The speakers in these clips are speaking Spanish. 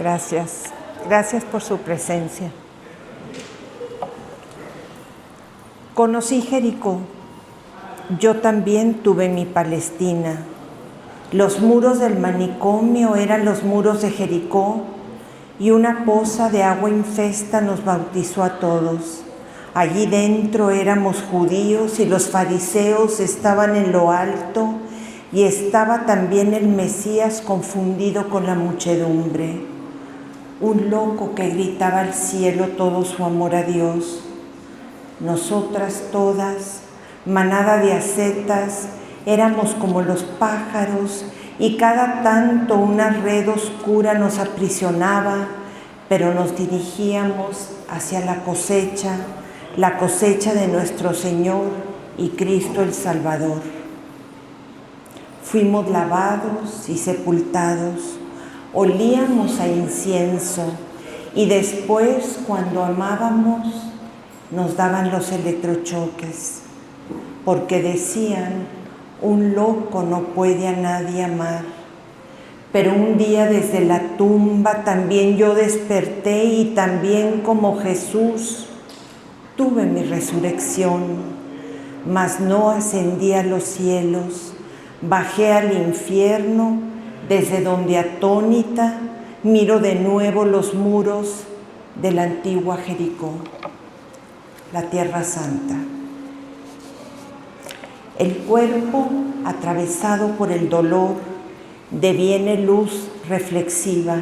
Gracias. Gracias por su presencia. Conocí Jericó. Yo también tuve mi Palestina. Los muros del manicomio eran los muros de Jericó, y una poza de agua infesta nos bautizó a todos. Allí dentro éramos judíos y los fariseos estaban en lo alto, y estaba también el Mesías confundido con la muchedumbre. Un loco que gritaba al cielo todo su amor a Dios. Nosotras todas, manada de ascetas, éramos como los pájaros, y cada tanto una red oscura nos aprisionaba, pero nos dirigíamos hacia la cosecha de nuestro Señor y Cristo el Salvador. Fuimos lavados y sepultados, olíamos a incienso, y después, cuando amábamos, nos daban los electrochoques, porque decían: un loco no puede a nadie amar. Pero un día desde la tumba también yo desperté, y también como Jesús tuve mi resurrección, mas no ascendí a los cielos, bajé al infierno, desde donde atónita miro de nuevo los muros de la antigua Jericó, la Tierra Santa. El cuerpo, atravesado por el dolor, deviene luz reflexiva,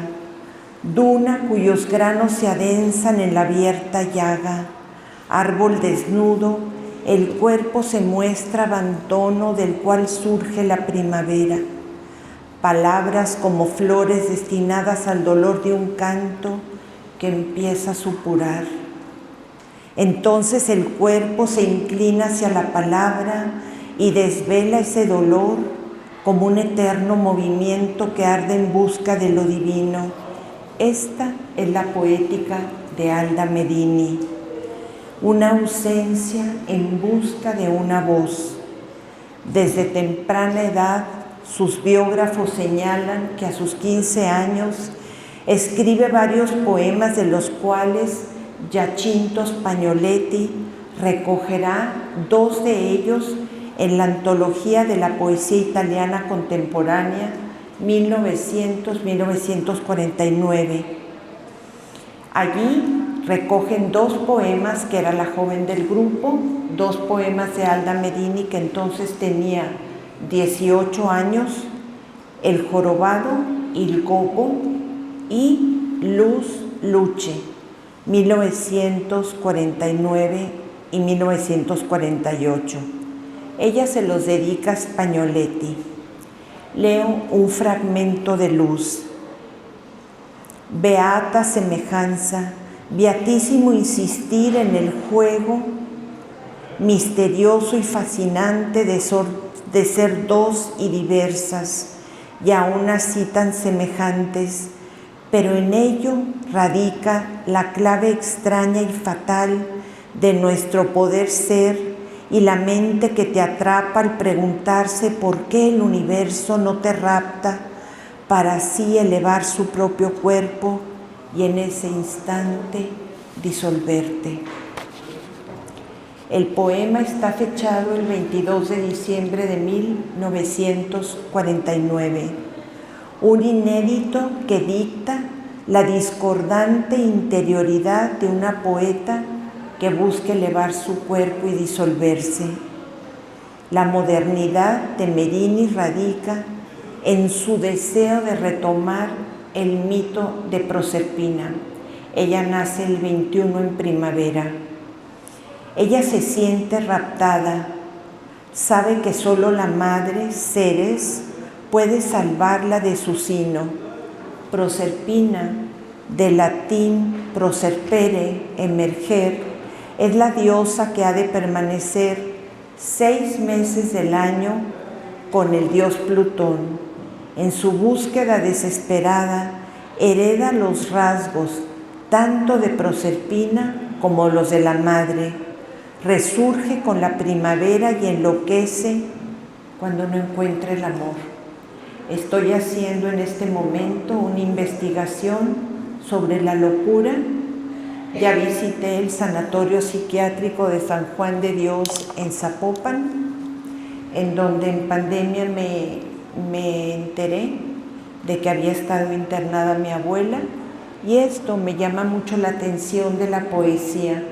duna cuyos granos se adensan en la abierta llaga. Árbol desnudo, el cuerpo se muestra abandono del cual surge la primavera. Palabras como flores destinadas al dolor de un canto que empieza a supurar. Entonces el cuerpo se inclina hacia la palabra y desvela ese dolor como un eterno movimiento que arde en busca de lo divino. Esta es la poética de Alda Medini, una ausencia en busca de una voz. Desde temprana edad, sus biógrafos señalan que a sus 15 años escribe varios poemas, de los cuales Giacinto Spagnoletti recogerá 2 de ellos en la Antología de la Poesía Italiana Contemporánea, 1900-1949. Allí recogen 2 poemas que era la joven del grupo, 2 poemas de Alda Medini, que entonces tenía 18 años, El jorobado, Il Gobbo, y Luz Luce, 1949 y 1948. Ella se los dedica a Spagnoletti. Leo un fragmento de Luz. Beata semejanza, beatísimo insistir en el juego misterioso y fascinante de ser dos y diversas, y aún así tan semejantes, pero en ello radica la clave extraña y fatal de nuestro poder ser, y la mente que te atrapa al preguntarse por qué el universo no te rapta para así elevar su propio cuerpo y en ese instante disolverte. El poema está fechado el 22 de diciembre de 1949, un inédito que dicta la discordante interioridad de una poeta que busca elevar su cuerpo y disolverse. La modernidad de Medini radica en su deseo de retomar el mito de Proserpina. Ella nace el 21 en primavera. Ella se siente raptada, sabe que solo la madre, Ceres, puede salvarla de su sino. Proserpina, del latín proserpere, emerger, es la diosa que ha de permanecer 6 meses del año con el dios Plutón. En su búsqueda desesperada, hereda los rasgos tanto de Proserpina como los de la madre. Resurge con la primavera y enloquece cuando no encuentra el amor. Estoy haciendo en este momento una investigación sobre la locura. Ya visité el Sanatorio Psiquiátrico de San Juan de Dios en Zapopan, en donde en pandemia me enteré de que había estado internada mi abuela, y esto me llama mucho la atención de la poesía.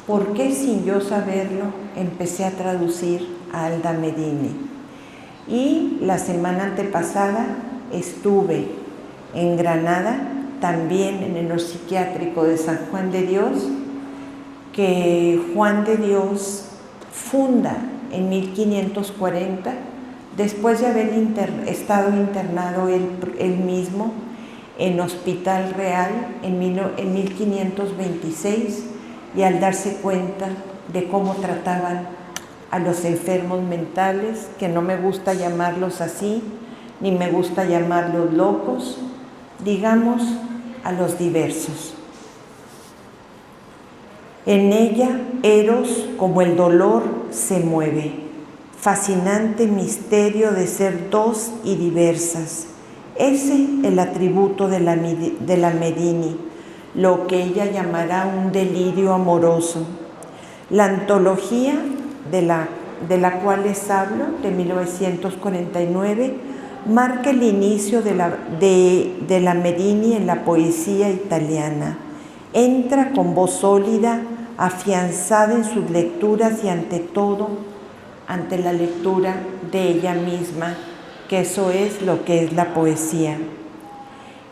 ¿Por qué sin yo saberlo empecé a traducir a Alda Merini? Y la semana antepasada estuve en Granada, también en el psiquiátrico de San Juan de Dios, que Juan de Dios funda en 1540, después de haber estado internado él mismo en Hospital Real en 1526, y al darse cuenta de cómo trataban a los enfermos mentales, que no me gusta llamarlos así, ni me gusta llamarlos locos, digamos a los diversos. En ella, Eros, como el dolor, se mueve. Fascinante misterio de ser dos y diversas. Ese el atributo de la Merini, lo que ella llamará un delirio amoroso. La antología de la cual les hablo, de 1949, marca el inicio de la Merini en la poesía italiana. Entra con voz sólida, afianzada en sus lecturas y ante todo, ante la lectura de ella misma, que eso es lo que es la poesía.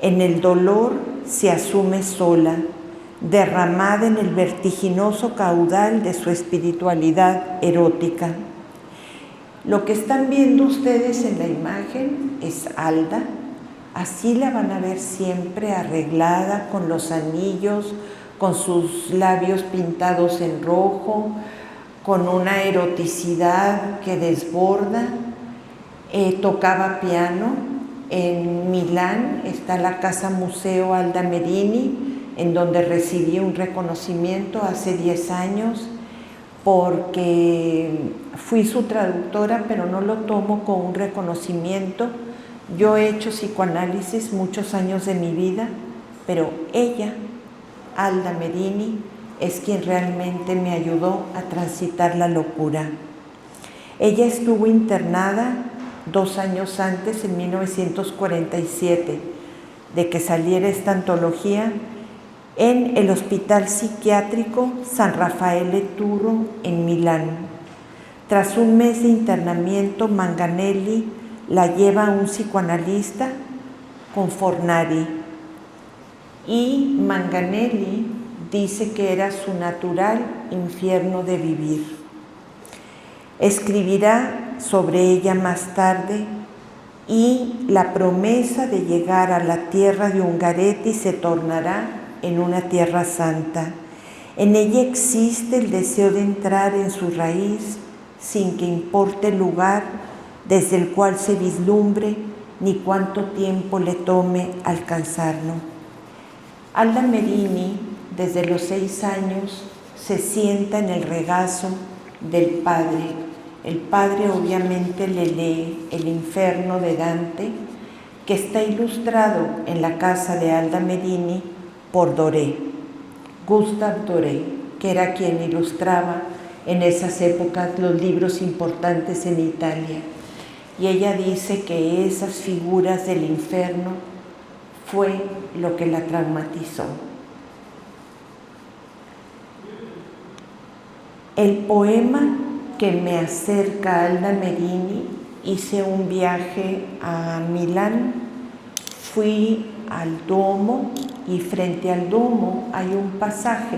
En el dolor se asume sola, derramada en el vertiginoso caudal de su espiritualidad erótica. Lo que están viendo ustedes en la imagen es Alda. Así la van a ver siempre arreglada, con los anillos, con sus labios pintados en rojo, con una eroticidad que desborda. Tocaba piano. En Milán está la Casa Museo Alda Merini, en donde recibí un reconocimiento hace 10 años, porque fui su traductora, pero no lo tomo como un reconocimiento. Yo he hecho psicoanálisis muchos años de mi vida, pero ella, Alda Merini, es quien realmente me ayudó a transitar la locura. Ella estuvo internada 2 años antes, en 1947, de que saliera esta antología, en el Hospital Psiquiátrico San Raffaele Turro en Milán. Tras un mes de internamiento, Manganelli la lleva a un psicoanalista con Fornari, y Manganelli dice que era su natural infierno de vivir. Escribirá sobre ella más tarde, y la promesa de llegar a la tierra de Ungaretti se tornará en una tierra santa. En ella existe el deseo de entrar en su raíz sin que importe el lugar desde el cual se vislumbre ni cuánto tiempo le tome alcanzarlo. Alda Merini, desde los 6 años, se sienta en el regazo del padre. El padre obviamente le lee el Inferno de Dante, que está ilustrado en la casa de Alda Merini por Doré, Gustave Doré, que era quien ilustraba en esas épocas los libros importantes en Italia. Y ella dice que esas figuras del infierno fue lo que la traumatizó. El poema que me acerca a Alda Merini, hice un viaje a Milán, fui al Duomo, y frente al Duomo hay un pasaje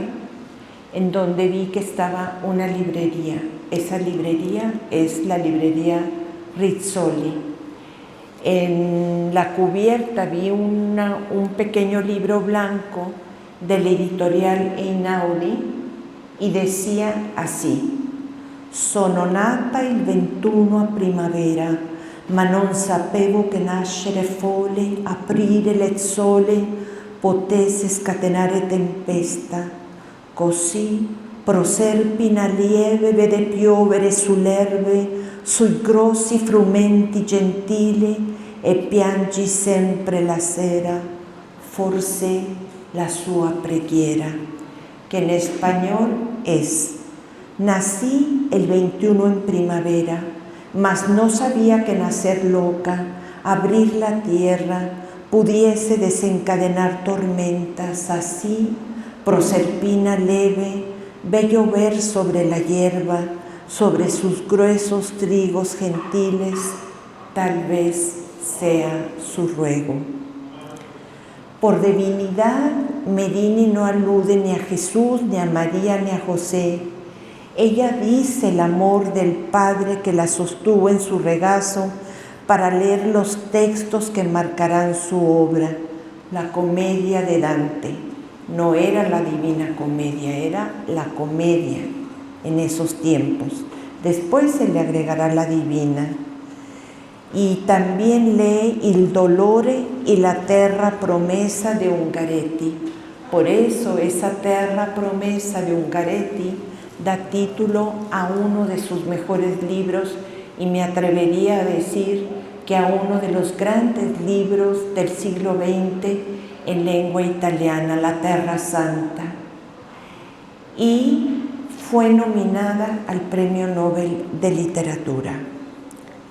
en donde vi que estaba una librería. Esa librería es la librería Rizzoli. En la cubierta vi un pequeño libro blanco de la editorial Einaudi, y decía así: sono nata il 21 a primavera, ma non sapevo che nascere folle, aprire le sole, potesse scatenare tempesta. Così Proserpina lieve vede piovere sull'erbe, sui grossi frumenti gentili, e piangi sempre la sera. Forse la sua preghiera, que en español es: nací el 21 en primavera, mas no sabía que nacer loca, abrir la tierra, pudiese desencadenar tormentas. Así, Proserpina leve, ve llover sobre la hierba, sobre sus gruesos trigos gentiles, tal vez sea su ruego. Por divinidad, Merini no alude ni a Jesús, ni a María, ni a José. Ella dice el amor del Padre que la sostuvo en su regazo para leer los textos que marcarán su obra, la Comedia de Dante. No era la Divina Comedia, era la Comedia en esos tiempos. Después se le agregará la Divina. Y también lee Il dolore y la terra promesa de Ungaretti. Por eso esa terra promesa de Ungaretti da título a uno de sus mejores libros, y me atrevería a decir que a uno de los grandes libros del siglo XX en lengua italiana, La Terra Santa. Y fue nominada al Premio Nobel de Literatura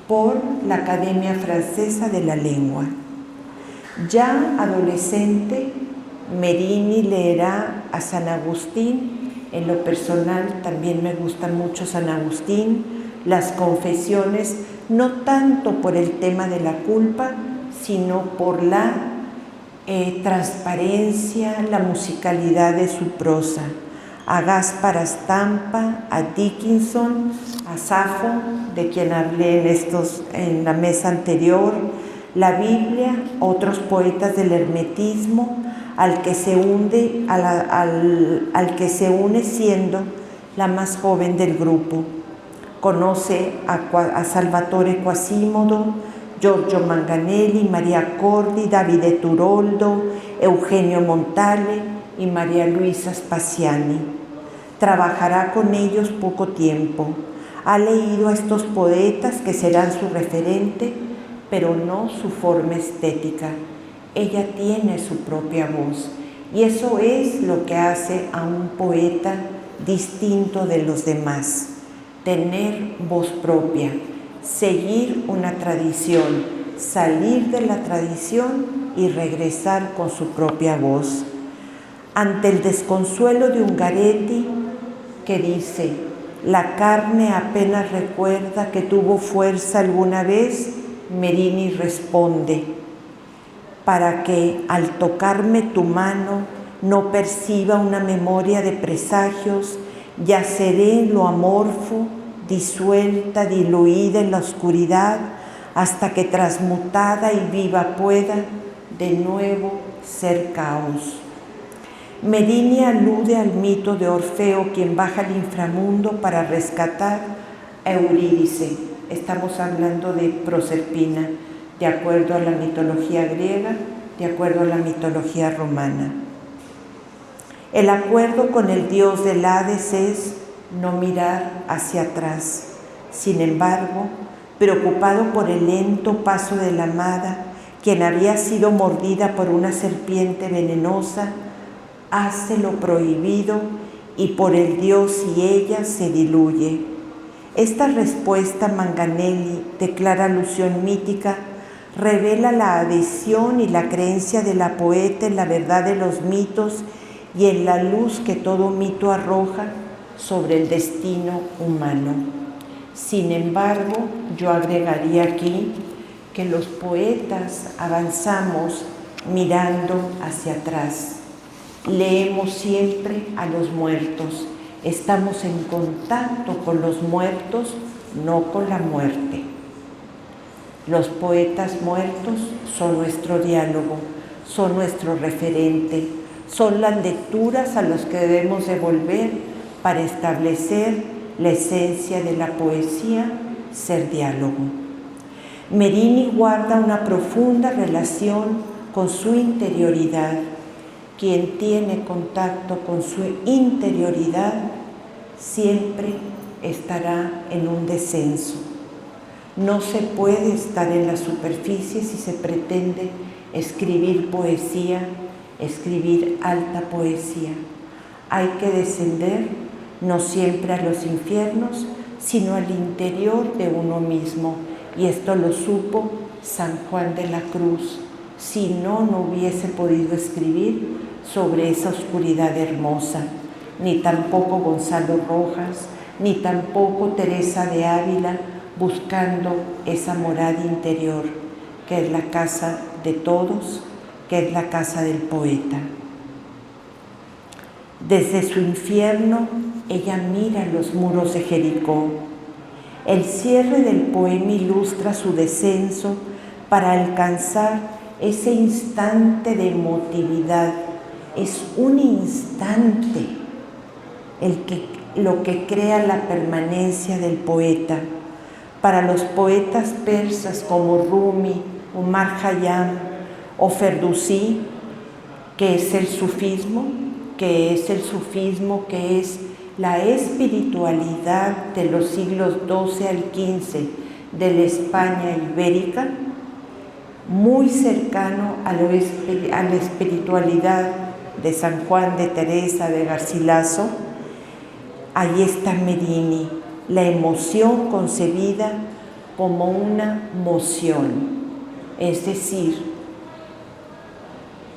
por la Academia Francesa de la Lengua. Ya adolescente, Merini leerá a San Agustín. En lo personal también me gusta mucho San Agustín, las Confesiones, no tanto por el tema de la culpa, sino por la transparencia, la musicalidad de su prosa. A Gaspar Stampa, a Dickinson, a Safo, de quien hablé en la mesa anterior, la Biblia, otros poetas del hermetismo, al que se une siendo la más joven del grupo. Conoce a Salvatore Quasimodo, Giorgio Manganelli, Maria Cordi, Davide Turoldo, Eugenio Montale y María Luisa Spaziani. Trabajará con ellos poco tiempo. Ha leído a estos poetas que serán su referente, pero no su forma estética. Ella tiene su propia voz, y eso es lo que hace a un poeta distinto de los demás. Tener voz propia, seguir una tradición, salir de la tradición y regresar con su propia voz. Ante el desconsuelo de Ungaretti, que dice: la carne apenas recuerda que tuvo fuerza alguna vez, Merini responde: para que al tocarme tu mano no perciba una memoria de presagios, yaceré en lo amorfo, disuelta, diluida en la oscuridad, hasta que transmutada y viva pueda de nuevo ser caos. Merini alude al mito de Orfeo, quien baja al inframundo para rescatar a Eurídice. Estamos hablando de Proserpina, de acuerdo a la mitología griega, de acuerdo a la mitología romana. El acuerdo con el dios del Hades es no mirar hacia atrás. Sin embargo, preocupado por el lento paso de la amada, quien había sido mordida por una serpiente venenosa, hace lo prohibido y por el dios y ella se diluye. Esta respuesta, Manganelli, de clara alusión mítica, revela la adhesión y la creencia de la poeta en la verdad de los mitos y en la luz que todo mito arroja sobre el destino humano. Sin embargo, yo agregaría aquí que los poetas avanzamos mirando hacia atrás. Leemos siempre a los muertos, estamos en contacto con los muertos, no con la muerte. Los poetas muertos son nuestro diálogo, son nuestro referente, son las lecturas a las que debemos de volver para establecer la esencia de la poesía, ser diálogo. Merini guarda una profunda relación con su interioridad. Quien tiene contacto con su interioridad siempre estará en un descenso. No se puede estar en la superficie si se pretende escribir poesía escribir alta poesía. Hay que descender no siempre a los infiernos, sino al interior de uno mismo. Y esto lo supo San Juan de la Cruz. Si no, no hubiese podido escribir sobre esa oscuridad hermosa, ni tampoco Gonzalo Rojas, ni tampoco Teresa de Ávila, buscando esa morada interior, que es la casa de todos, que es la casa del poeta. Desde su infierno, ella mira los muros de Jericó. El cierre del poema ilustra su descenso para alcanzar ese instante de emotividad. Es un instante lo que crea la permanencia del poeta. Para los poetas persas como Rumi, Omar Khayyam o Ferdowsi, que es el sufismo, que es la espiritualidad de los siglos XII al XV de la España ibérica, muy cercano a la espiritualidad de San Juan, de Teresa, de Garcilaso. Ahí está Merini, la emoción concebida como una moción. Es decir,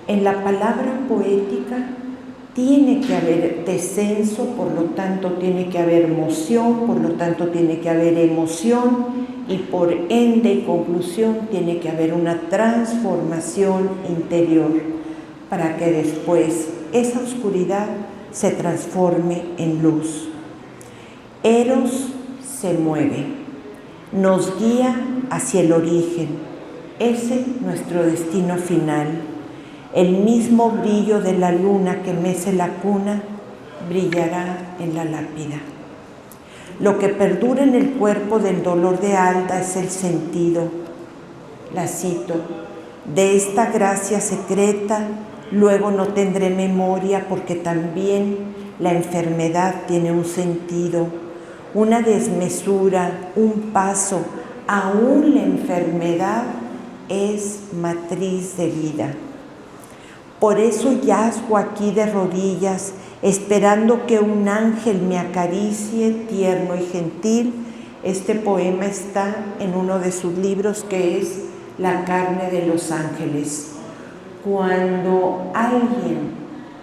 en la palabra poética tiene que haber descenso, por lo tanto tiene que haber moción, por lo tanto tiene que haber emoción y por ende y conclusión tiene que haber una transformación interior para que después esa oscuridad se transforme en luz. Eros se mueve, nos guía hacia el origen, ese es nuestro destino final. El mismo brillo de la luna que mece la cuna brillará en la lápida. Lo que perdura en el cuerpo del dolor de Alda es el sentido. La cito: de esta gracia secreta luego no tendré memoria, porque también la enfermedad tiene un sentido, una desmesura, un paso. Aún la enfermedad es matriz de vida. Por eso yazgo aquí de rodillas, esperando que un ángel me acaricie, tierno y gentil. Este poema está en uno de sus libros, que es La carne de los ángeles. Cuando alguien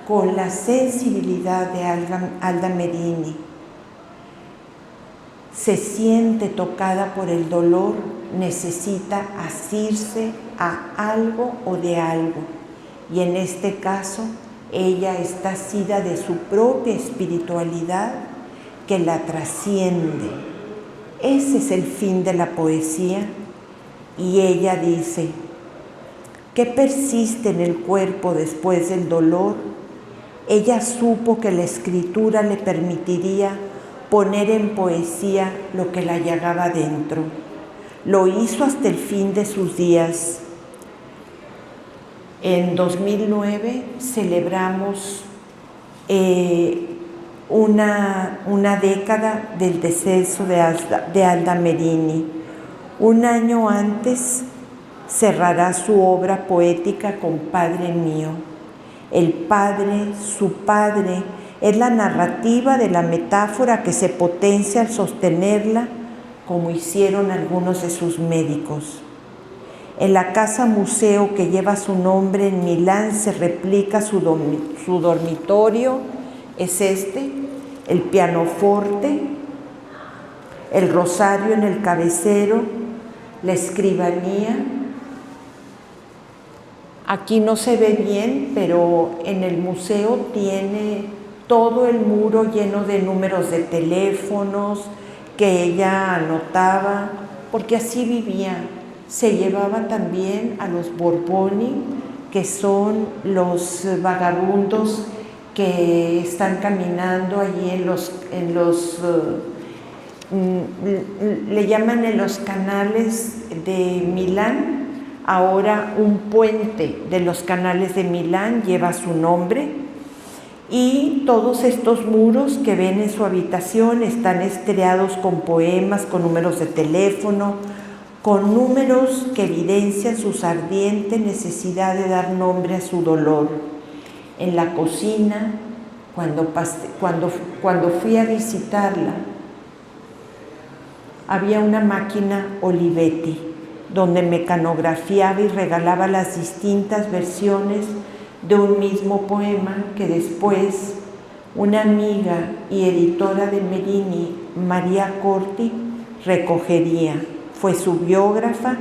con la sensibilidad de Alda Merini se siente tocada por el dolor, necesita asirse a algo o de algo. Y en este caso, ella está asida de su propia espiritualidad que la trasciende. Ese es el fin de la poesía. Y ella dice: ¿qué persiste en el cuerpo después del dolor? Ella supo que la escritura le permitiría poner en poesía lo que la llagaba dentro. Lo hizo hasta el fin de sus días. En 2009 celebramos una década del deceso de Alda Merini. Un año antes cerrará su obra poética con Padre Mío. El Padre, su Padre, es la narrativa de la metáfora que se potencia al sostenerla, como hicieron algunos de sus médicos. En la casa museo que lleva su nombre en Milán se replica su dormitorio, es el pianoforte, el rosario en el cabecero, la escribanía. Aquí no se ve bien, pero en el museo tiene todo el muro lleno de números de teléfonos que ella anotaba, porque así vivía. Se llevaba también a los Borboni, que son los vagabundos que están caminando allí le llaman en los canales de Milán. Ahora un puente de los canales de Milán lleva su nombre, y todos estos muros que ven en su habitación están estriados con poemas, con números de teléfono, con números que evidencian su ardiente necesidad de dar nombre a su dolor. En la cocina, cuando fui a visitarla, había una máquina Olivetti donde mecanografiaba y regalaba las distintas versiones de un mismo poema que después una amiga y editora de Merini, María Corti, recogería. Fue su biógrafa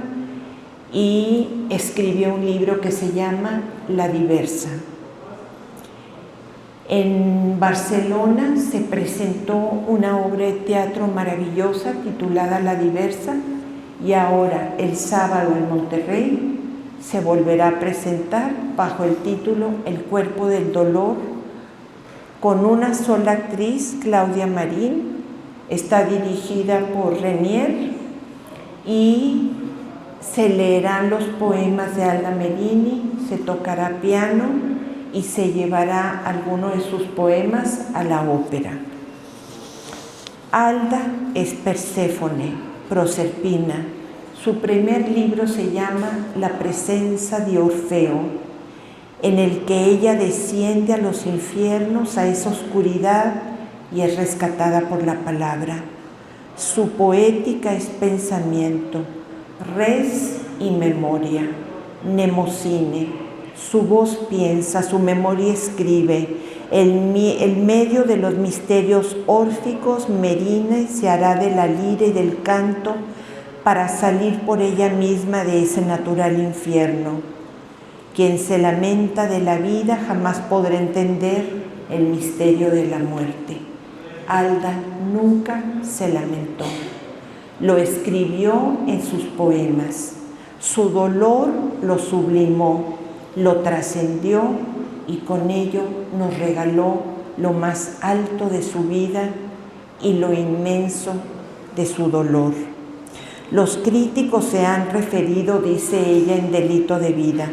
y escribió un libro que se llama La Diversa. En Barcelona se presentó una obra de teatro maravillosa titulada La Diversa, y ahora el sábado en Monterrey se volverá a presentar bajo el título El cuerpo del dolor, con una sola actriz, Claudia Marín. Está dirigida por Renier y se leerán los poemas de Alda Merini, se tocará piano y se llevará alguno de sus poemas a la ópera. Alda es Perséfone, Proserpina. Su primer libro se llama La presencia de Orfeo, en el que ella desciende a los infiernos, a esa oscuridad, y es rescatada por la palabra. Su poética es pensamiento, res y memoria, mnemocine. Su voz piensa, su memoria escribe. El medio de los misterios órficos, Merine se hará de la lira y del canto para salir por ella misma de ese natural infierno. Quien se lamenta de la vida jamás podrá entender el misterio de la muerte. Alda nunca se lamentó. Lo escribió en sus poemas. Su dolor lo sublimó, lo trascendió y con ello nos regaló lo más alto de su vida y lo inmenso de su dolor. Los críticos se han referido, dice ella en Delito de Vida,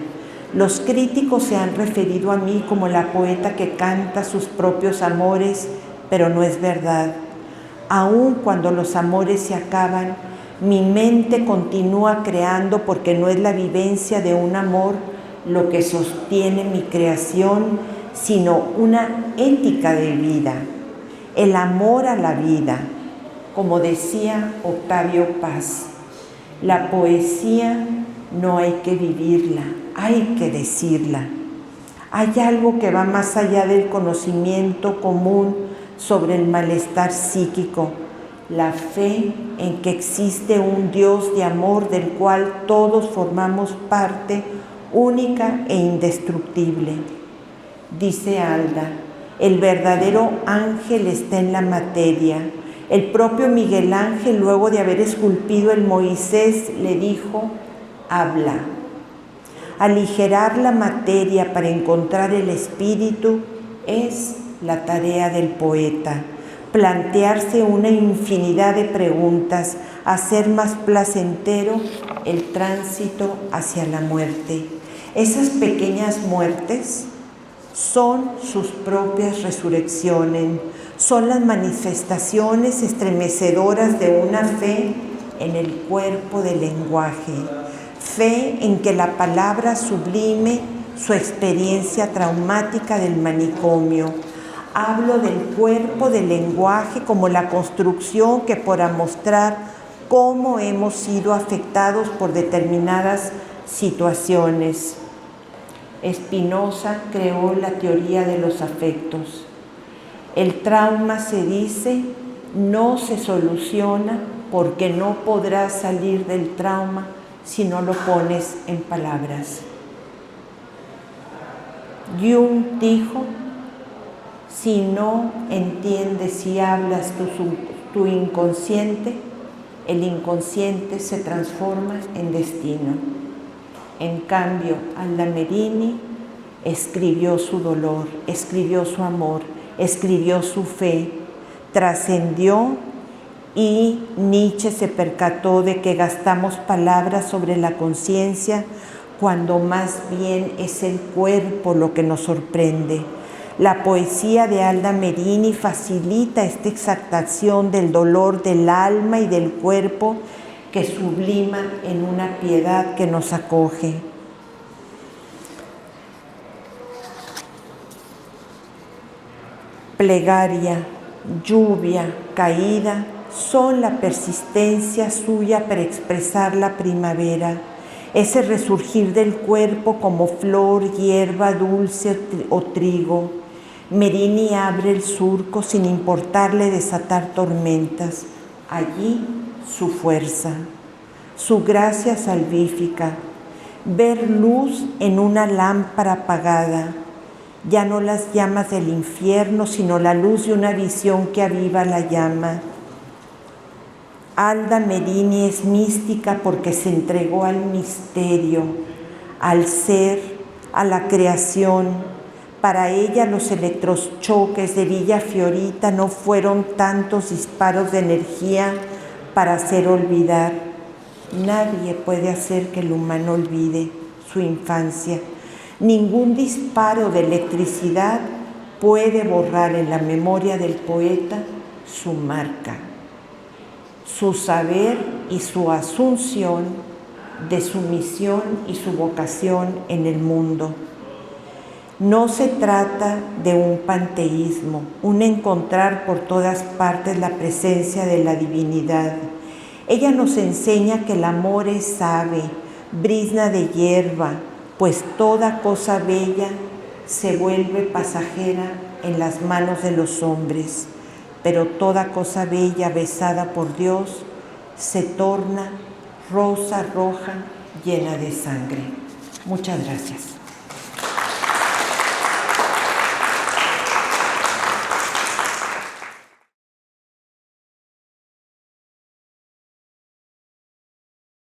los críticos se han referido a mí como la poeta que canta sus propios amores, pero no es verdad. Aun cuando los amores se acaban, mi mente continúa creando, porque no es la vivencia de un amor lo que sostiene mi creación, sino una ética de vida, el amor a la vida. Como decía Octavio Paz, la poesía no hay que vivirla, hay que decirla. Hay algo que va más allá del conocimiento común sobre el malestar psíquico, la fe en que existe un Dios de amor del cual todos formamos parte única e indestructible. Dice Alda, el verdadero ángel está en la materia. El propio Miguel Ángel, luego de haber esculpido el Moisés, le dijo, habla. Aligerar la materia para encontrar el espíritu es la tarea del poeta. Plantearse una infinidad de preguntas, hacer más placentero el tránsito hacia la muerte. Esas pequeñas muertes son sus propias resurrecciones, son las manifestaciones estremecedoras de una fe en el cuerpo del lenguaje, fe en que la palabra sublime su experiencia traumática del manicomio. Hablo del cuerpo del lenguaje como la construcción que podrá mostrar cómo hemos sido afectados por determinadas situaciones. Spinoza creó la teoría de los afectos. El trauma, se dice, no se soluciona porque no podrás salir del trauma si no lo pones en palabras. Jung dijo, si no entiendes, si hablas tu inconsciente, el inconsciente se transforma en destino. En cambio, Alda Merini escribió su dolor, escribió su amor, escribió su fe, trascendió, y Nietzsche se percató de que gastamos palabras sobre la conciencia cuando más bien es el cuerpo lo que nos sorprende. La poesía de Alda Merini facilita esta exaltación del dolor del alma y del cuerpo que sublima en una piedad que nos acoge. Plegaria, lluvia, caída son la persistencia suya para expresar la primavera, ese resurgir del cuerpo como flor, hierba dulce o trigo. Merini abre el surco sin importarle desatar tormentas. Allí su fuerza, su gracia salvífica, ver luz en una lámpara apagada, ya no las llamas del infierno, sino la luz de una visión que aviva la llama. Alda Merini es mística porque se entregó al misterio, al ser, a la creación. Para ella los electrochoques de Villa Fiorita no fueron tantos disparos de energía para hacer olvidar. Nadie puede hacer que el humano olvide su infancia. Ningún disparo de electricidad puede borrar en la memoria del poeta su marca, su saber y su asunción de su misión y su vocación en el mundo. No se trata de un panteísmo, un encontrar por todas partes la presencia de la divinidad. Ella nos enseña que el amor es ave, brizna de hierba, pues toda cosa bella se vuelve pasajera en las manos de los hombres, pero toda cosa bella besada por Dios se torna rosa roja llena de sangre. Muchas gracias.